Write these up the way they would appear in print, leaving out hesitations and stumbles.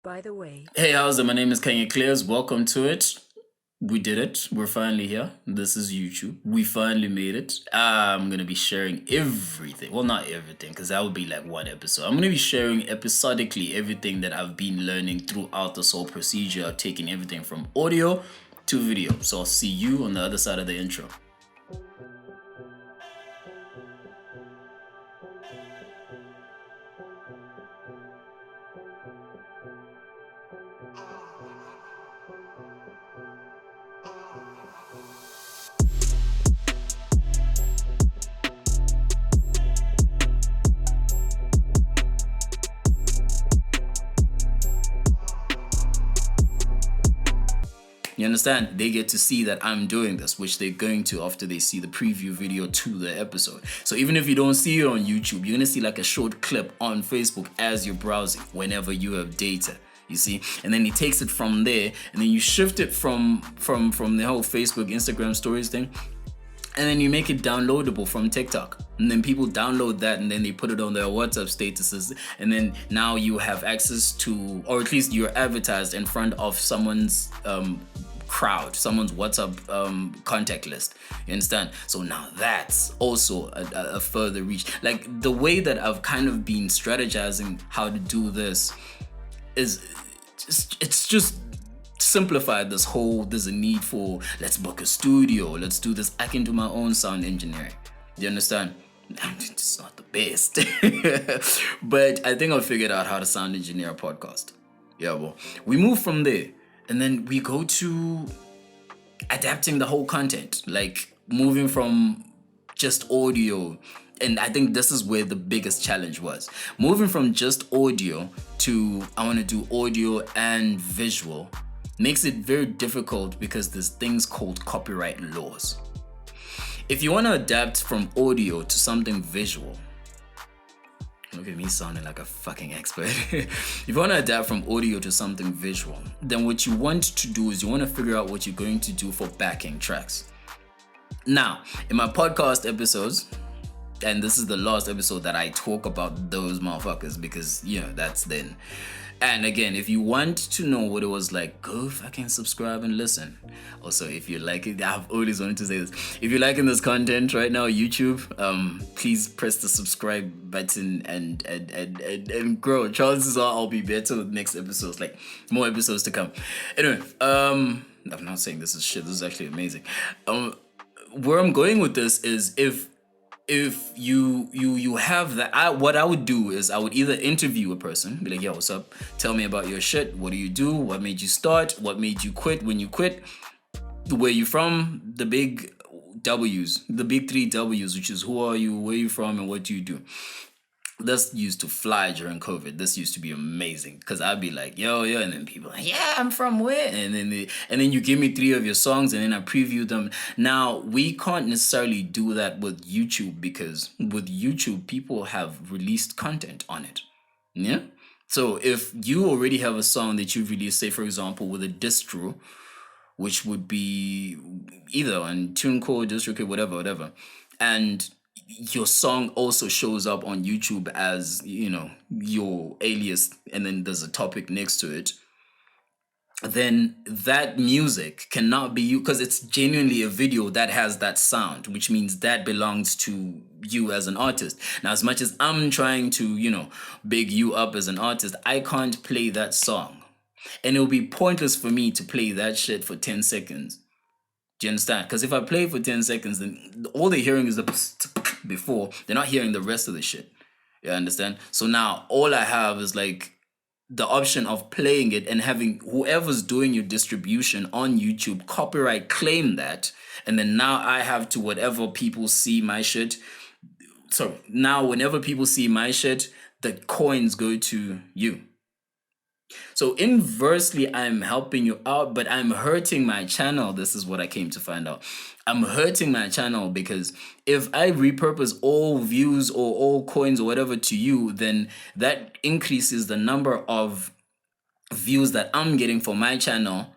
By the way, Hey, how's it? My name is Khanya Klerz. Welcome to it. We did it. We're finally here. This is YouTube. We finally made it. I'm going to be sharing everything. Well, not everything, because that would be like one episode. I'm going to be sharing episodically everything that I've been learning throughout this whole procedure of taking everything from audio to video. So I'll see you on the other side of the intro. You understand? They get to see that I'm doing this, which they're going to after they see the preview video to the episode. So even if you don't see it on YouTube, you're gonna see like a short clip on Facebook as you're browsing whenever you have data. You see, and then he takes it from there, and then you shift it from the whole Facebook, Instagram stories thing, and then you make it downloadable from TikTok. And then people download that and then they put it on their WhatsApp statuses. And then now you have access to, or at least you're advertised in front of someone's crowd, someone's WhatsApp contact list. You understand? So now that's also a further reach. Like the way that I've kind of been strategizing how to do this is it's just simplified this whole, there's a need for, let's book a studio, let's do this. I can do my own sound engineering. Do you understand? It's not the best. But I think I figured out how to sound engineer a podcast. Yeah, well, we move from there and then we go to adapting the whole content, like moving from just audio. And I think this is where the biggest challenge was. Moving from just audio to I want to do audio and visual makes it very difficult because there's things called copyright laws. If you want to adapt from audio to something visual, look at me sounding like a fucking expert. If you want to adapt from audio to something visual, then what you want to do is you want to figure out what you're going to do for backing tracks. Now, in my podcast episodes, and this is the last episode that I talk about those motherfuckers because, that's then. And again, if you want to know what it was like, go fucking subscribe and listen. Also, if you like it, I've always wanted to say this. If you're liking this content right now, YouTube, please press the subscribe button and grow. Chances are I'll be better with next episodes, like more episodes to come. Anyway, I'm not saying this is shit. This is actually amazing. Where I'm going with this is if you have that, what I would do is I would either interview a person, be like, yo, what's up? Tell me about your shit. What do you do? What made you start? What made you quit when you quit? Where you from? The big W's, the big 3 W's, which is who are you, where you from, and what do you do? This used to fly during COVID. This used to be amazing because I'd be like, yo, and then people are like, yeah, I'm from where? And then you give me 3 of your songs and then I preview them. Now, we can't necessarily do that with YouTube because with YouTube, people have released content on it. Yeah? So if you already have a song that you've released, say, for example, with a distro, which would be either on TuneCore, DistroKid, whatever, and your song also shows up on YouTube as, your alias, and then there's a topic next to it, then that music cannot be you because it's genuinely a video that has that sound, which means that belongs to you as an artist. Now, as much as I'm trying to, big you up as an artist, I can't play that song. And it'll be pointless for me to play that shit for 10 seconds. Do you understand? Because if I play for 10 seconds, then all they're hearing is the before. They're not hearing the rest of the shit. You understand? So now all I have is like the option of playing it and having whoever's doing your distribution on YouTube copyright claim that. And then now I have to whatever people see my shit. So now whenever people see my shit, the coins go to you. So inversely, I'm helping you out, but I'm hurting my channel. This is what I came to find out. I'm hurting my channel because if I repurpose all views or all coins or whatever to you, then that increases the number of views that I'm getting for my channel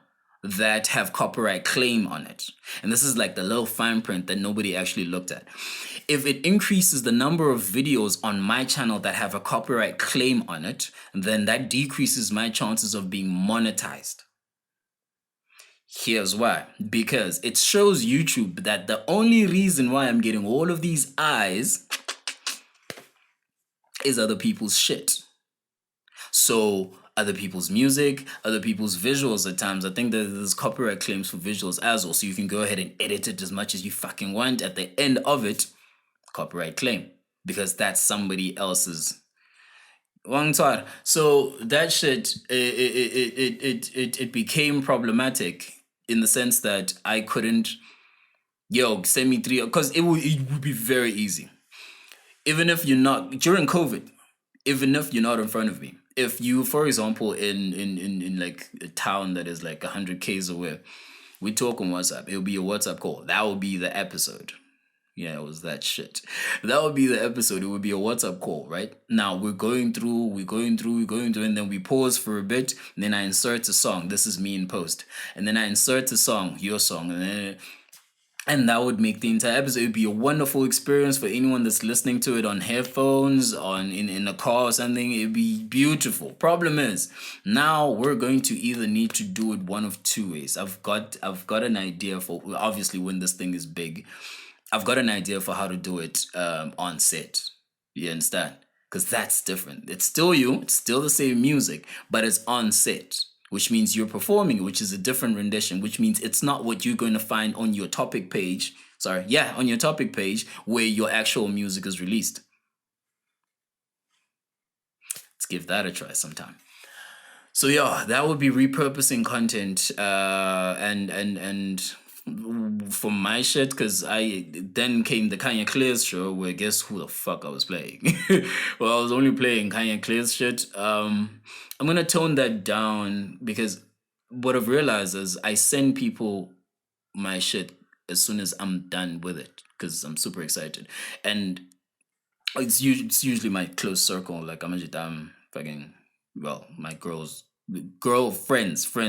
that have copyright claim on it. And this is like the little fine print that nobody actually looked at. If it increases the number of videos on my channel that have a copyright claim on it, then that decreases my chances of being monetized. Here's why. Because it shows YouTube that the only reason why I'm getting all of these eyes is other people's shit. So other people's music, other people's visuals at times. I think that there's copyright claims for visuals as well. So you can go ahead and edit it as much as you fucking want. At the end of it, copyright claim. Because that's somebody else's. So that shit, it became problematic in the sense that I couldn't, send me 3, because it would be very easy. Even if you're not, during COVID, even if you're not in front of me, if you, for example, in like a town that is like 100 Ks away, we talk on WhatsApp, it'll be a WhatsApp call. That will be the episode. Yeah, it was that shit. That would be the episode. It would be a WhatsApp call, right? Now we're going through, and then we pause for a bit, and then I insert a song. This is me in post. And then I insert a song, your song, and that would make the entire episode. It'd be a wonderful experience for anyone that's listening to it on headphones, in a car or something. It'd be beautiful. Problem is, now we're going to either need to do it one of two ways. I've got an idea for, obviously, when this thing is big, I've got an idea for how to do it on set. You understand? Because that's different. It's still you. It's still the same music, but it's on set, which means you're performing, which is a different rendition, which means it's not what you're going to find on your topic page. On your topic page where your actual music is released. Let's give that a try sometime. So yeah, that would be repurposing content and for my shit, because then came the Khanya Klerz show where guess who the fuck I was playing? Well, I was only playing Khanya Klerz shit. I'm gonna tone that down because what I've realized is I send people my shit as soon as I'm done with it because I'm super excited, and it's usually my close circle. Like I'm fucking my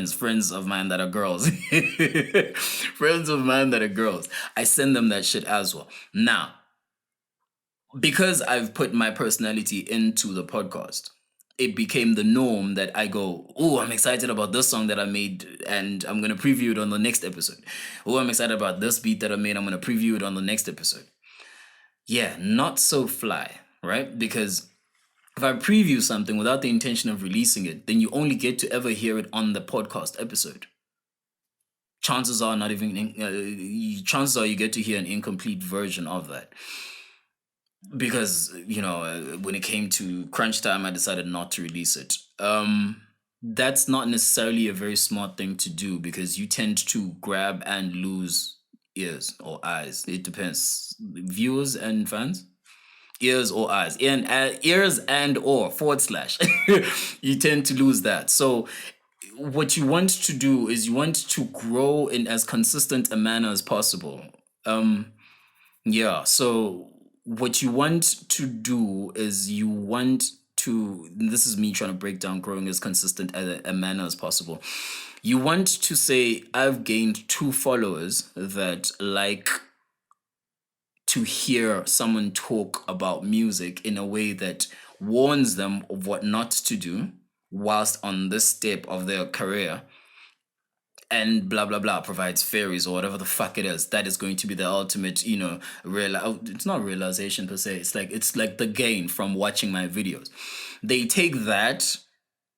friends of mine that are girls. Friends of mine that are girls. I send them that shit as well. Now, because I've put my personality into the podcast, it became the norm that I go, oh, I'm excited about this song that I made and I'm going to preview it on the next episode. Oh, I'm excited about this beat that I made. I'm going to preview it on the next episode. Yeah, not so fly, right? Because if I preview something without the intention of releasing it, then you only get to ever hear it on the podcast episode. Chances are you get to hear an incomplete version of that. Because, when it came to crunch time, I decided not to release it. That's not necessarily a very smart thing to do because you tend to grab and lose ears or eyes. It depends. Viewers and fans? Ears or eyes, and ears and or / you tend to lose that. So what you want to do is you want to grow in as consistent a manner as possible. So what you want to do is you want to, this is me trying to break down growing as consistent a manner as possible. You want to say, I've gained 2 followers that like to hear someone talk about music in a way that warns them of what not to do whilst on this step of their career, and blah blah blah, provides theories or whatever the fuck it is. That is going to be the ultimate, it's not realization per se. It's like the gain from watching my videos. They take that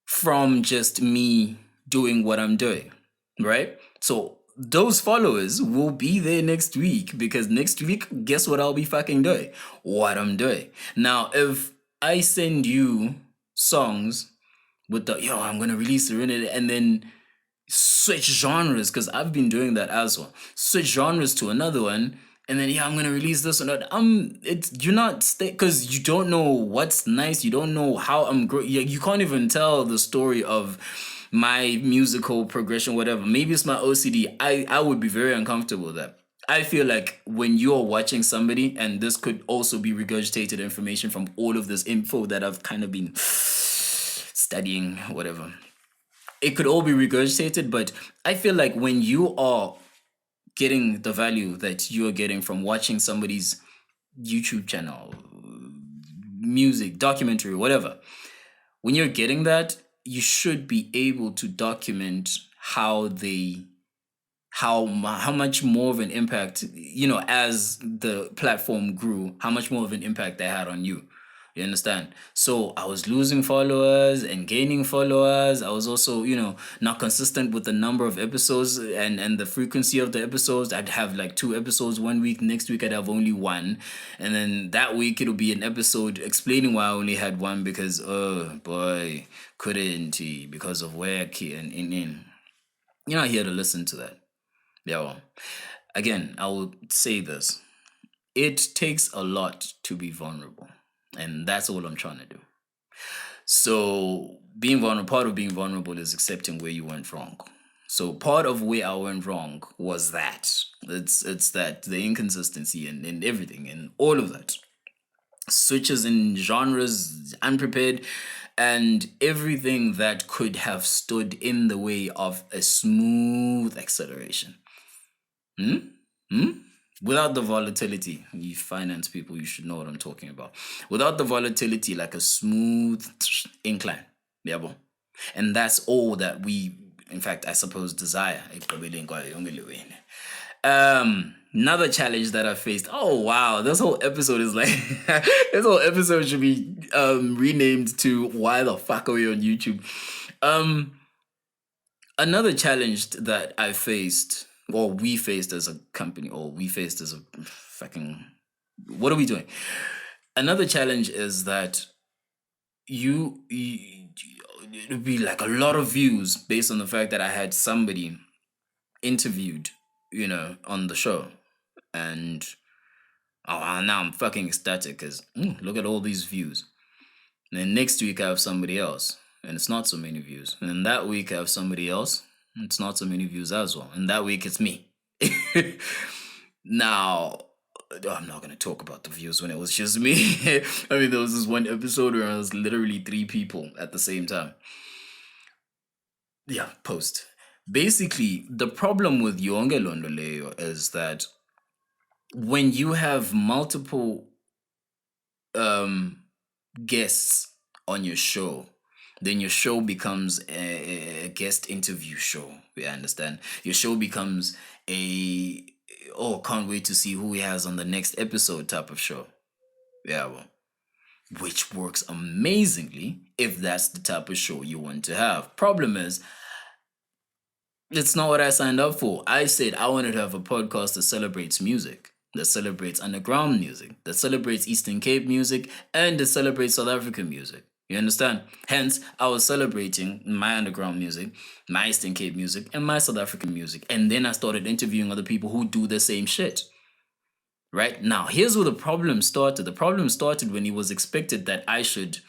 from just me doing what I'm doing, right? So those followers will be there next week because next week, guess what I'll be fucking doing? What I'm doing. Now, if I send you songs with I'm going to release it and then switch genres, because I've been doing that as well. Switch genres to another one and then, I'm going to release this one. You're not, because you don't know what's nice. You don't know how I'm you can't even tell the story of my musical progression, whatever. Maybe it's my OCD. I would be very uncomfortable with that. I feel like when you're watching somebody, and this could also be regurgitated information from all of this info that I've kind of been studying, whatever. it could all be regurgitated, but I feel like when you are getting the value that you're getting from watching somebody's YouTube channel, music, documentary, whatever, when you're getting that, you should be able to document how much more of an impact, as the platform grew, how much more of an impact they had on you. You understand? So I was losing followers and gaining followers. I was also, not consistent with the number of episodes and the frequency of the episodes. I'd have like 2 episodes one week, next week I'd have only one. And then that week it'll be an episode explaining why I only had one because, oh boy, couldn't he because of work and you're not here to listen to that. Yeah, well, again, I will say this. It takes a lot to be vulnerable. And that's all I'm trying to do. So being vulnerable, part of being vulnerable is accepting where you went wrong. So part of where I went wrong was that. It's that the inconsistency and everything and all of that. Switches in genres, unprepared, and everything that could have stood in the way of a smooth acceleration. Without the volatility, you finance people, you should know what I'm talking about. Without the volatility, like a smooth incline. Yeah, bro. And that's all that we, in fact, I suppose, desire. Another challenge that I faced. Oh wow, this whole episode is like this whole episode should be renamed to "Why the fuck are we on YouTube?" Another challenge that I faced, or we faced as a company, or we faced as a fucking, what are we doing? Another challenge is that it would be like a lot of views based on the fact that I had somebody interviewed, on the show. And now I'm fucking ecstatic because look at all these views. And then next week I have somebody else, and it's not so many views. And then that week I have somebody else, and it's not so many views as well. And that week it's me. Now, I'm not gonna talk about the views when it was just me. I mean, there was this one episode where I was literally 3 people at the same time. Yeah, post. Basically, the problem with Yonge Londoleo is that when you have multiple guests on your show, then your show becomes a guest interview show. You understand? Your show becomes can't wait to see who he has on the next episode type of show. Yeah, well, which works amazingly if that's the type of show you want to have. Problem is, it's not what I signed up for. I said I wanted to have a podcast that celebrates music, that celebrates underground music, that celebrates Eastern Cape music, and that celebrates South African music. You understand? Hence, I was celebrating my underground music, my Eastern Cape music, and my South African music. And then I started interviewing other people who do the same shit. Right? Now, here's where the problem started. The problem started when it was expected that I should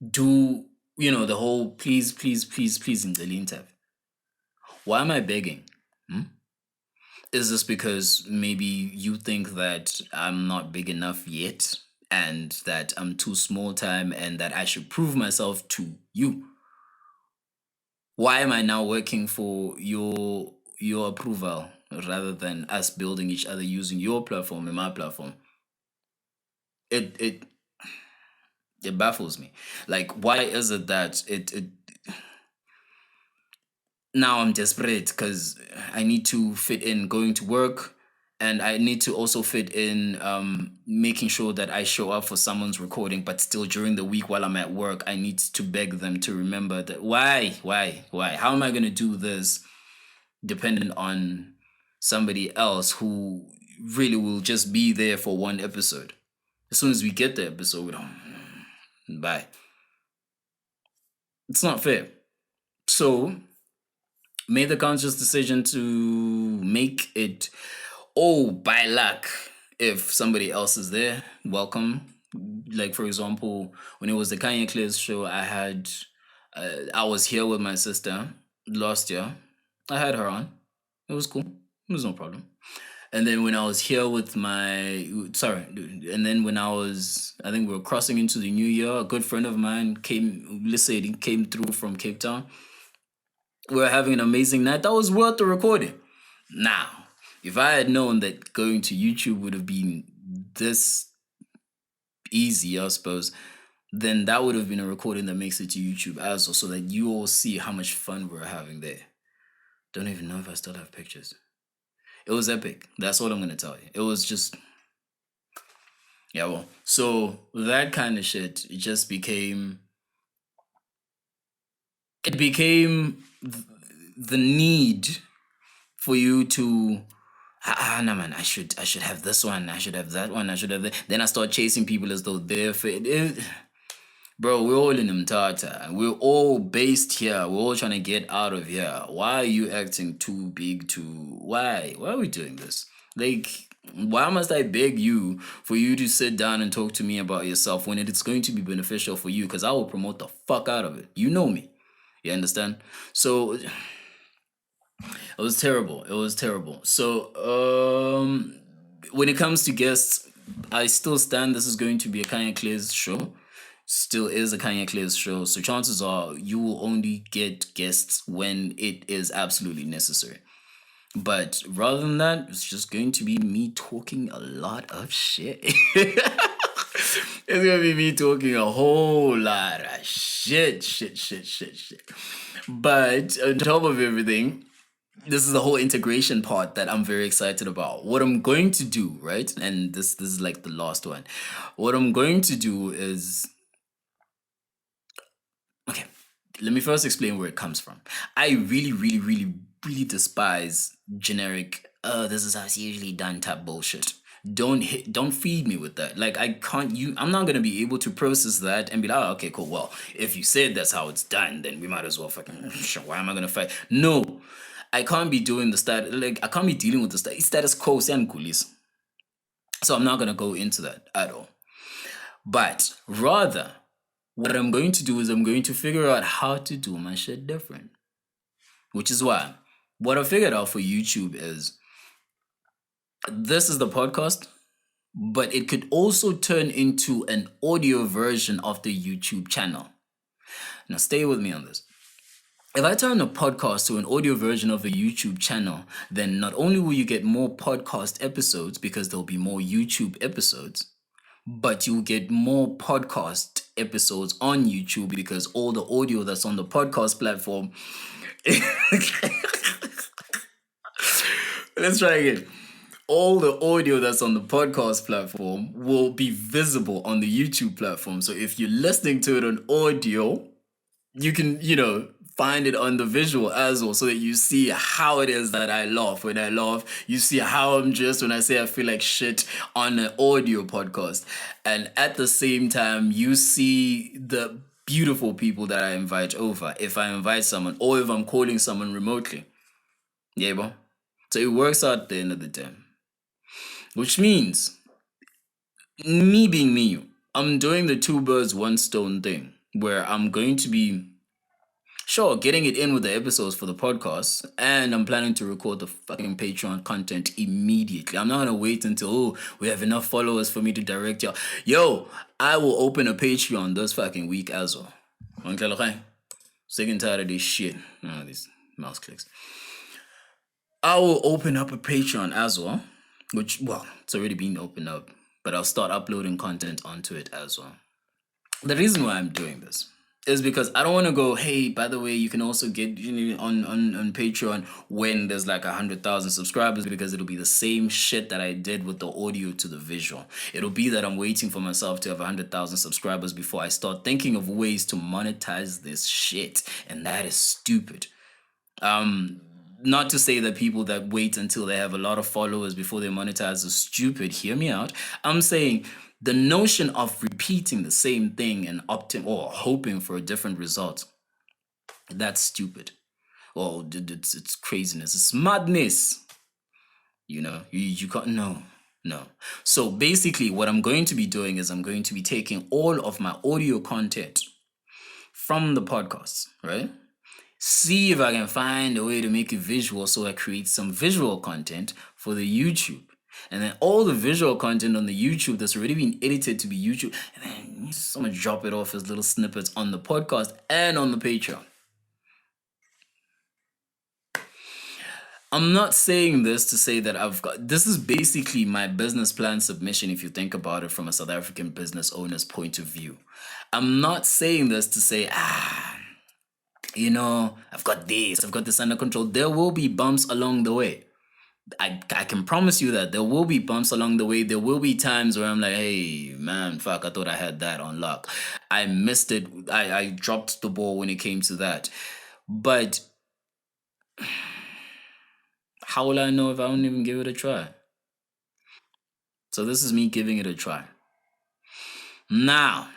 do, the whole please, please, please, please in the lean tab. Why am I begging? Is this because maybe you think that I'm not big enough yet and that I'm too small time and that I should prove myself to you? Why am I now working for your approval rather than us building each other using your platform and my platform? It baffles me. Like, why is it that it now I'm desperate because I need to fit in going to work, and I need to also fit in making sure that I show up for someone's recording, but still during the week while I'm at work, I need to beg them to remember that why? How am I going to do this dependent on somebody else who really will just be there for one episode? As soon as we get the episode, bye. It's not fair. So made the conscious decision to make it by luck. If somebody else is there, welcome. Like, for example, when it was the Khanya Klerz show, I was here with my sister last year. I had her on. It was cool. It was no problem. And then when I was here with and then when I think we were crossing into the new year, a good friend of mine came through from Cape Town. We were having an amazing night. That was worth the recording. Now, if I had known that going to YouTube would have been this easy, I suppose, then that would have been a recording that makes it to YouTube as well, so that you all see how much fun we're having there. Don't even know if I still have pictures. It was epic. That's what I'm going to tell you. It was just, yeah, well, so that kind of shit, it became the need for you to, no man, I should have this one, I should have that one, I should have that. Then I start chasing people as though they're fit. Bro, we're all in Mtata. We're all based here. We're all trying to get out of here. Why are you acting too big to... Why? Why are we doing this? Like, why must I beg you for you to sit down and talk to me about yourself when it's going to be beneficial for you? Because I will promote the fuck out of it. You know me. You understand? So... it was terrible. It was terrible. So, when it comes to guests, I still stand. This is going to be a Khanya Klerz show. Still is a Khanya Klerz show. So chances are you will only get guests when it is absolutely necessary. But rather than that, it's just going to be me talking a lot of shit. It's going to be me talking a whole lot of shit. But on top of everything, this is the whole integration part that I'm very excited about. What I'm going to do, right? And this is like the last one. What I'm going to do is... Okay, let me first explain where it comes from. I really despise generic, this is how it's usually done type bullshit. Don't feed me with that. Like, I'm not gonna be able to process that and be like, oh, okay, cool. Well, if you said that's how it's done, then we might as well fucking, sure, why am I gonna fight? No, I can't be doing I can't be dealing with the status quo and coolies. So I'm not gonna go into that at all. But rather, what I'm going to do is I'm going to figure out how to do my shit different. Which is why what I figured out for YouTube is this is the podcast, but it could also turn into an audio version of the YouTube channel. Now stay with me on this. If I turn a podcast to an audio version of the YouTube channel, then not only will you get more podcast episodes because there'll be more YouTube episodes, but you'll get more podcast episodes on YouTube because all the audio that's on the podcast platform... Let's try again. All the audio that's on the podcast platform will be visible on the YouTube platform. So if you're listening to it on audio, you can, find it on the visual as well, so that you see how it is that I laugh. When I laugh, you see how I'm dressed when I say I feel like shit on an audio podcast. And at the same time, you see the beautiful people that I invite over if I invite someone or if I'm calling someone remotely. Yeah, bro. So it works out at the end of the day. Which means, me being me, I'm doing the two birds, one stone thing, where I'm going to be getting it in with the episodes for the podcast, and I'm planning to record the fucking Patreon content immediately. I'm not gonna wait until we have enough followers for me to direct y'all. Yo, I will open a Patreon this fucking week as well. Sick and tired of this shit. These mouse clicks. I will open up a Patreon as well, which, well, it's already been opened up, but I'll start uploading content onto it as well. The reason why I'm doing this is because I don't want to go, hey, by the way, you can also get on Patreon when there's like 100,000 subscribers, because it'll be the same shit that I did with the audio to the visual. It'll be that I'm waiting for myself to have 100,000 subscribers before I start thinking of ways to monetize this shit. And that is stupid. Not to say that people that wait until they have a lot of followers before they monetize is stupid. Hear me out. I'm saying the notion of repeating the same thing and or hoping for a different result, that's stupid. Well, it's craziness. It's madness. You can't, no. So basically what I'm going to be doing is I'm going to be taking all of my audio content from the podcasts, right? See if I can find a way to make it visual, so I create some visual content for the YouTube. And then all the visual content on the YouTube that's already been edited to be YouTube. And then someone drop it off as little snippets on the podcast and on the Patreon. I'm not saying this to say that this is basically my business plan submission if you think about it from a South African business owner's point of view. I'm not saying this to say, I've got this under control. There will be bumps along the way. I can promise you that there will be bumps along the way. There will be times where I'm like, hey, man, fuck, I thought I had that on lock. I missed it. I dropped the ball when it came to that. But how will I know if I don't even give it a try? So this is me giving it a try. Now,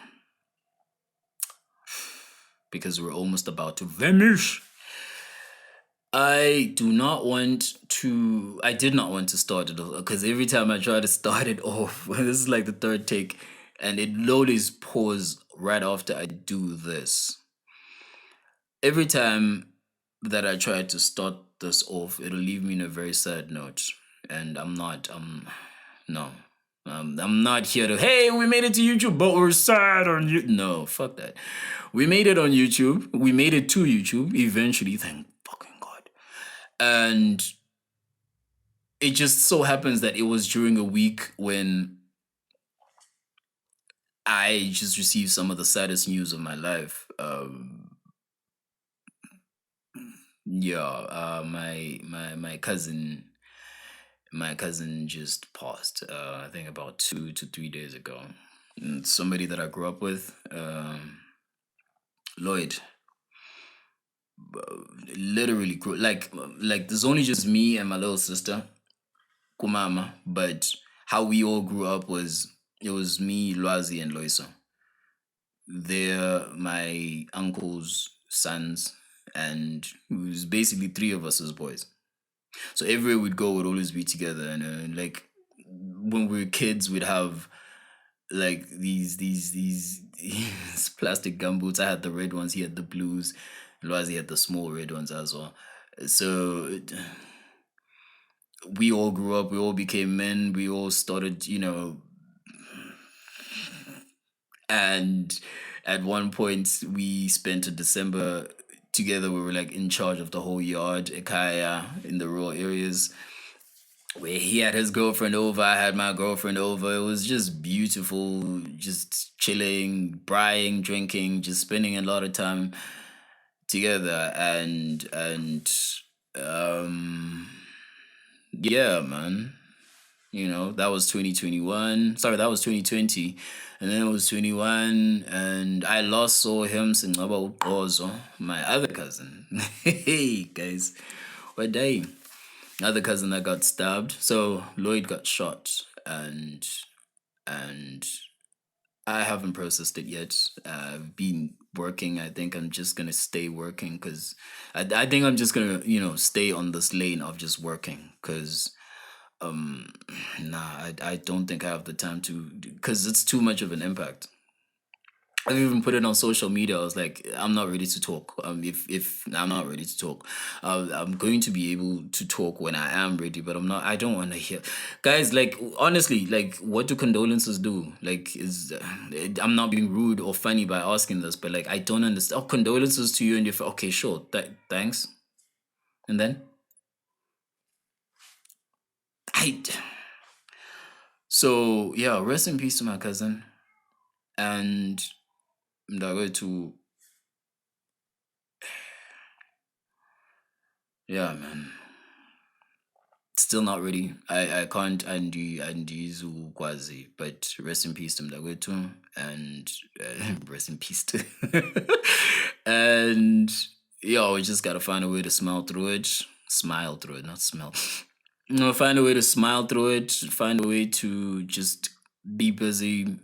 because we're almost about to vanish, I did not want to start it off because every time I try to start it off, this is like the third take, and it always pause right after I do this. Every time that I try to start this off, it'll leave me in a very sad note, and I'm not here to, hey, we made it to YouTube, but we're sad on you. No, fuck that. We made it on YouTube. We made it to YouTube eventually, thank fucking God. And it just so happens that it was during a week when I just received some of the saddest news of my life. My cousin just passed. I think about 2 to 3 days ago. And somebody that I grew up with, Lloyd, literally grew like there's only just me and my little sister, Kumama, but how we all grew up was it was me, Lwazi, and Loiso. They're my uncle's sons, and it was basically three of us as boys. So everywhere we'd go, we'd always be together. And like when we were kids, we'd have like these plastic gumboots. I had the red ones. He had the blues. Loazi had the small red ones as well. So we all grew up. We all became men. We all started, and at one point we spent a December together. We were like in charge of the whole yard, Ekaya, in the rural areas, where he had his girlfriend over, I had my girlfriend over. It was just beautiful, just chilling, braaiing, drinking, just spending a lot of time together. And yeah, man. That was 2021. Sorry, that was 2020. And then it was 21. And I last saw him since about Ozo, my other cousin. Hey, guys. What day? Another cousin that got stabbed. So Lloyd got shot. And I haven't processed it yet. I've been working. I think I'm just going to stay working because I think I'm just going to, stay on this lane of just working because I don't think I have the time to, because it's too much of an impact. I've even put it on social media. I was like, I'm not ready to talk. If I'm not ready to talk, I'm going to be able to talk when I am ready. But I'm not. I don't want to hear, guys. Like honestly, like what do condolences do? Like I'm not being rude or funny by asking this, but like I don't understand. Oh, condolences to you and your okay, sure, thanks, and then So yeah, rest in peace to my cousin, and I'm going to. Yeah, man. Still not ready. I can't undo Kwazi, but rest in peace to Mdagwetu, and rest in peace to and yeah, we just gotta find a way to smile through it. Smile through it, not smell. Find a way to smile through it, find a way to just be busy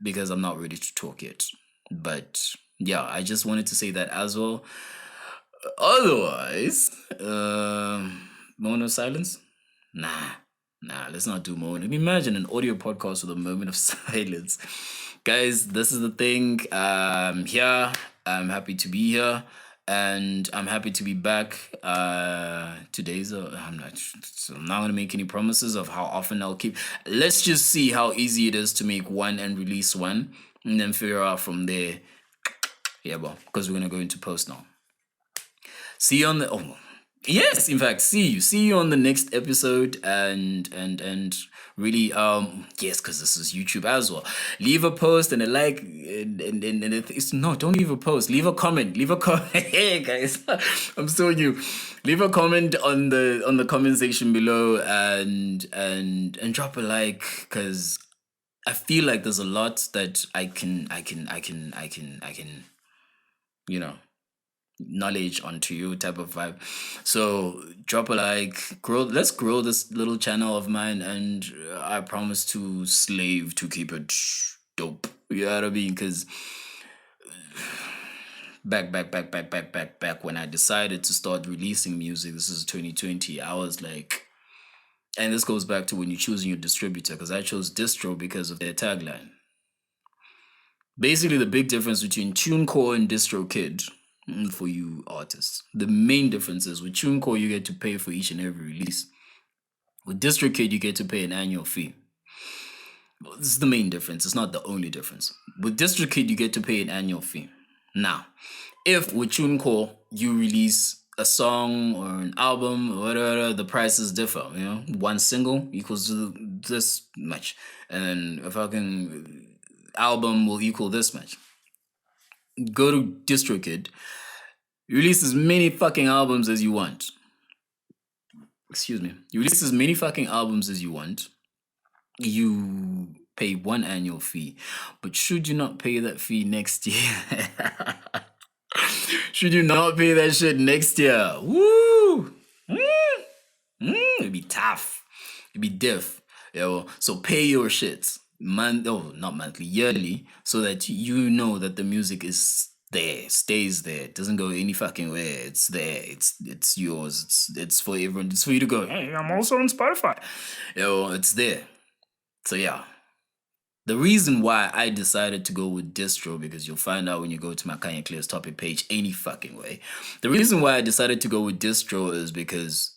because I'm not ready to talk yet. But yeah, I just wanted to say that as well. Otherwise, moment of silence? Nah, let's not do moment. Imagine an audio podcast with a moment of silence. Guys, this is the thing. I'm here. I'm happy to be here. and I'm happy to be back. I'm not gonna make any promises of how often I'll keep. Let's just see how easy it is to make one and release one, and then figure out from there. Yeah, well, because we're gonna go into post now. See you on the yes, in fact, see you on the next episode, and really yes, because this is YouTube as well. Leave a post and a like, and it's no, don't leave a post, leave a comment, Hey guys, I'm so new. Leave a comment on the comment section below, and drop a like, because I feel like there's a lot that I can you know, knowledge onto you type of vibe. So drop a like, let's grow this little channel of mine, and I promise to slave to keep it dope. You know what I mean? Because back when I decided to start releasing music, this is 2020, I was like, and this goes back to when you're choosing your distributor, because I chose distro because of their tagline. Basically, the big difference between TuneCore and DistroKid, for you artists, the main difference is with TuneCore, you get to pay for each and every release. With DistroKid, you get to pay an annual fee. This is the main difference. It's not the only difference. With DistroKid, you get to pay an annual fee. Now, if with TuneCore, you release a song or an album or whatever, the prices differ. You know, one single equals to this much, and then a fucking album will equal this much. Go to DistroKid, release as many fucking albums as you want. Excuse me. You release as many fucking albums as you want. You pay one annual fee. But should you not pay that fee next year? Should you not pay that shit next year? Woo! It'd be tough. It'd be diff. Yeah, so pay your shit. Not monthly, yearly, so that you know that the music is there, stays there, it doesn't go any fucking way. It's there, it's yours, it's for everyone, it's for you to go, hey, I'm also on Spotify. It's there. So yeah. The reason why I decided to go with distro, because you'll find out when you go to my Khanya Klerz topic page any fucking way. The reason why I decided to go with distro is because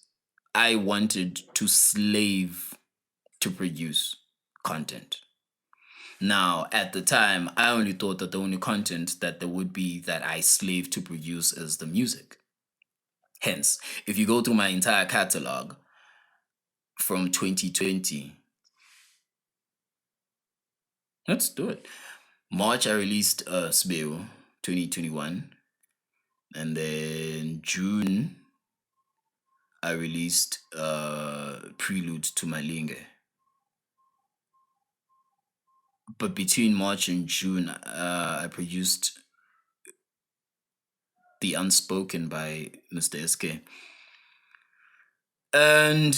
I wanted to slave to produce content. Now, at the time, I only thought that the only content that there would be that I slave to produce is the music. Hence, if you go through my entire catalog from 2020, let's do it. March, I released Sbeo 2021. And then June, I released Prelude to Malinge. But between March and June, I produced The Unspoken by Mr. SK. And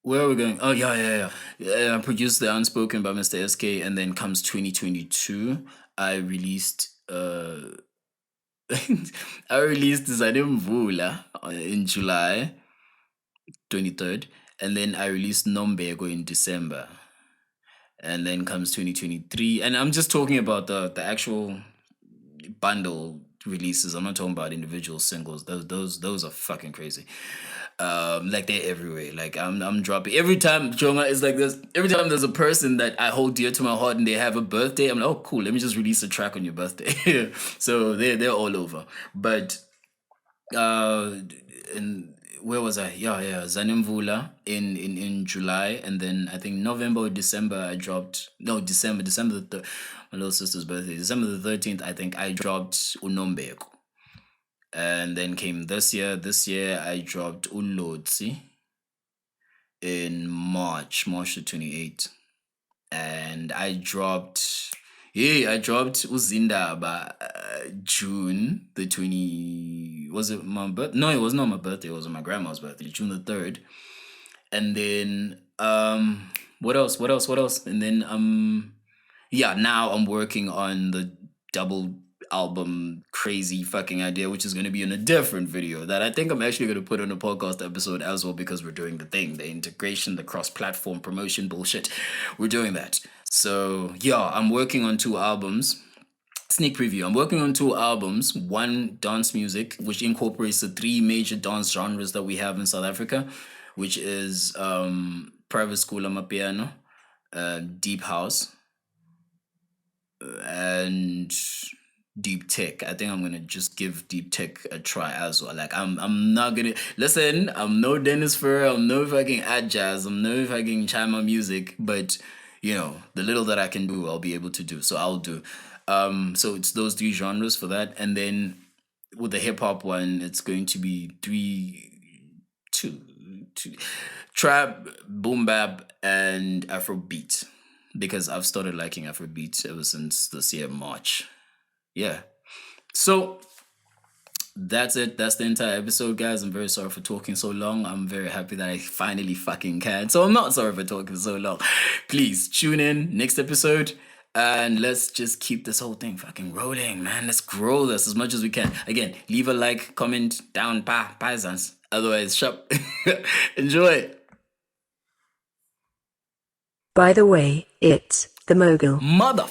where are we going? Oh, yeah. I produced The Unspoken by Mr. SK, and then comes 2022, I released Zanimvula in July 23rd, and then I released Nombego in December. And then comes 2023, and I'm just talking about the actual bundle releases. I'm not talking about individual singles. Those are fucking crazy. Like they're everywhere. Like I'm dropping every time. Jonga is like this. Every time there's a person that I hold dear to my heart and they have a birthday, I'm like, oh cool, let me just release a track on your birthday. So they're all over. But and where was I? Yeah, Zanimvula in July, and then I think November or December I dropped. No, December my little sister's birthday. December the 13th, I think I dropped Unombeko. And then came this year. This year I dropped Ulotsi in March the 28th. And I dropped Uzindaba June the 20. Was it my birthday? No, it was not my birthday. It was my grandma's birthday, June the 3rd. And then what else? And then yeah, now I'm working on the double album crazy fucking idea, which is going to be in a different video that I think I'm actually going to put on a podcast episode as well, because we're doing the thing, the integration, the cross-platform promotion bullshit. We're doing that. So yeah, I'm working on 2 albums. sneak preview. I'm working on 2 albums. One, dance music, which incorporates the 3 major dance genres that we have in South Africa, which is private school amapiano, deep house, and deep tech. I think I'm gonna just give deep tech a try as well. Like I'm not gonna listen. I'm no Dennis Fur. I'm no fucking ad jazz. I'm no fucking chima music. But you know, the little that I can do, I'll be able to do. So I'll do. So it's those 3 genres for that, and then with the hip hop one, it's going to be two, trap, boom bap, and Afrobeat, because I've started liking Afrobeat ever since this year March. Yeah. So that's it. That's the entire episode, guys. I'm very sorry for talking so long. I'm very happy that I finally fucking can. So I'm not sorry for talking so long. Please tune in next episode and let's just keep this whole thing fucking rolling, man. Let's grow this as much as we can. Again, leave a like, comment down, paisans. Otherwise, shop. Enjoy. By the way, it's the Mogul. Mother.